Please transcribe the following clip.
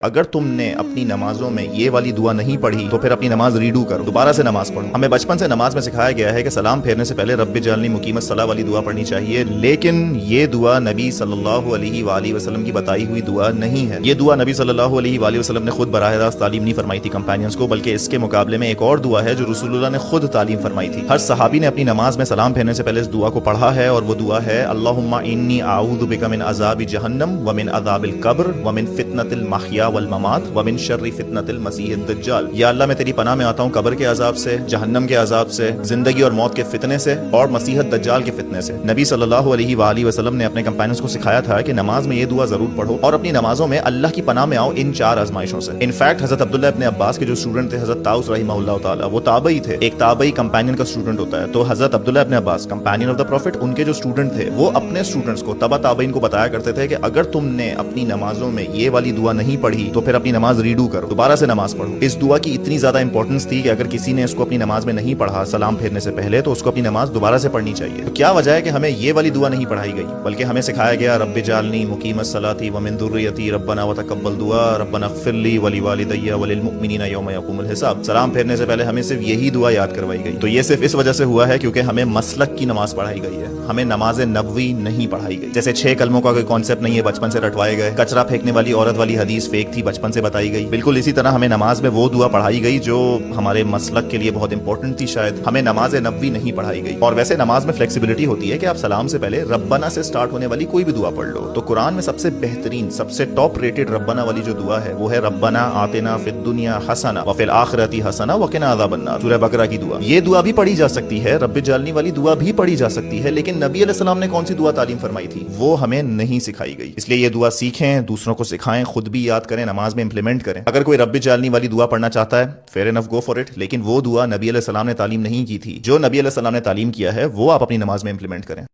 اگر تم نے اپنی نمازوں میں یہ والی دعا نہیں پڑھی تو پھر اپنی نماز ریڈو کرو، دوبارہ سے نماز پڑھو۔ ہمیں بچپن سے نماز میں سکھایا گیا ہے کہ سلام پھیرنے سے پہلے رب اجعلنی مقیم الصلاۃ والی دعا پڑھنی چاہیے، لیکن یہ دعا نبی صلی اللہ علیہ وآلہ وسلم کی بتائی ہوئی دعا نہیں ہے۔ یہ دعا نبی صلی اللہ علیہ وآلہ وسلم نے خود براہ راست تعلیم نہیں فرمائی تھی کمپینینز کو، بلکہ اس کے مقابلے میں ایک اور دعا ہے جو رسول اللہ نے خود تعلیم فرمائی تھی۔ ہر صحابی نے اپنی نماز میں سلام پھیرنے سے پہلے اس دعا کو پڑھا ہے، اور وہ دعا ہے اللہم انی اعوذ بک من عذاب جہنم ومن عذاب القبر ومن فتنۃ المحیا والممات ومن شر فتنۃ المسیح الدجال۔ یا اللہ میں تیری پناہ میں آتا ہوں قبر کے عذاب سے، جہنم کے عذاب سے، زندگی اور موت کے فتنے سے، اور مسیح الدجال کے فتنے سے۔ نبی صلی اللہ علیہ وآلہ وسلم نے اپنے کمپینرز کو سکھایا تھا کہ نماز میں یہ دعا ضرور پڑھو، اور اپنی نمازوں میں اللہ کی پناہ میں آؤ ان چار آزمائشوں سے۔ انفیکٹ حضرت عبداللہ ابن عباس کے جو اسٹوڈنٹ تھے حضرت طاؤس رحمہ اللہ تعالی، وہ تابعی تھے۔ ایک تابعی کمپینین کا اسٹوڈنٹ ہوتا ہے، تو حضرت عبداللہ ابن عباس کمپینین آف دا پروفٹ، ان کے جو اسٹوڈنٹ تھے وہ اپنے اسٹوڈنٹس کو، تبع تابعین کو بتایا کرتے تھے کہ اگر تم نے اپنی نمازوں میں یہ والی دعا نہیں پڑھی تو پھر اپنی نماز ریڈو کرو، دوبارہ سے نماز پڑھو۔ اس دعا کی اتنی زیادہ امپورٹنس تھی کہ اگر کسی نے اس کو اپنی نماز میں نہیں پڑھا سلام پھیرنے سے پہلے، تو اس کو اپنی نماز دوبارہ سے پڑھنی چاہیے۔ تو کیا وجہ ہے کہ ہمیں یہ والی دعا نہیں پڑھائی گئی، بلکہ ہمیں سکھایا گیا رب اجعلنی مقیم الصلاۃ ومن ذریتی ربنا وتقبل دعا ربنا اغفر لی ولوالدی وللمؤمنین یوم یقوم الحساب۔ سلام پھیرنے سے پہلے ہمیں صرف یہی دعا یاد کروائی گئی۔ تو یہ صرف اس وجہ سے ہوا ہے کیونکہ ہمیں مسلک کی نماز پڑھائی گئی ہے، ہمیں نماز نبوی نہیں پڑھائی گئی۔ جیسے 6 کلموں کا کوئی کانسیپٹ نہیں ہے بچپن سے رٹوائے گئے، کچرا پھینکنے والی عورت والی حدیث فیک تھی بچپن سے بتائی گئی، بالکل اسی طرح ہمیں نماز میں وہ دعا پڑھائی گئی جو ہمارے مسلک کے لیے بہت امپورٹنٹ تھی، شاید ہمیں نماز نبوی نہیں پڑھائی گئی۔ اور ویسے نماز میں فلیکسیبلٹی ہوتی ہے کہ آپ سلام سے پہلے ربنا سے سٹارٹ ہونے والی کوئی بھی دعا پڑھ لو۔ تو قرآن میں سب سے بہترین، سب سے ٹاپ ریٹڈ ربنا والی جو دعا ہے وہ ہے ربنا آتنا فی الدنیا حسنہ وفی الآخرۃ حسنہ وقنا عذاب النار، سورہ بقرہ کی دعا۔ یہ دعا بھی پڑھی جا سکتی ہے، رب اجعلنی والی دعا بھی پڑھی جا سکتی ہے، لیکن نبی علیہ السلام نے کون سی دعا تعلیم فرمائی تھی وہ ہمیں نہیں سکھائی گئی۔ اس لیے یہ دعا سیکھیں، دوسروں کو سکھائیں، خود بھی یاد کریں، نماز میں امپلیمنٹ کریں۔ اگر کوئی رب اجعلنی والی دعا پڑھنا چاہتا ہے fair enough go for it, لیکن وہ دعا نبی علیہ السلام نے تعلیم نہیں کی تھی۔ جو نبی علیہ السلام نے تعلیم کیا ہے وہ آپ اپنی نماز میں امپلیمنٹ کریں۔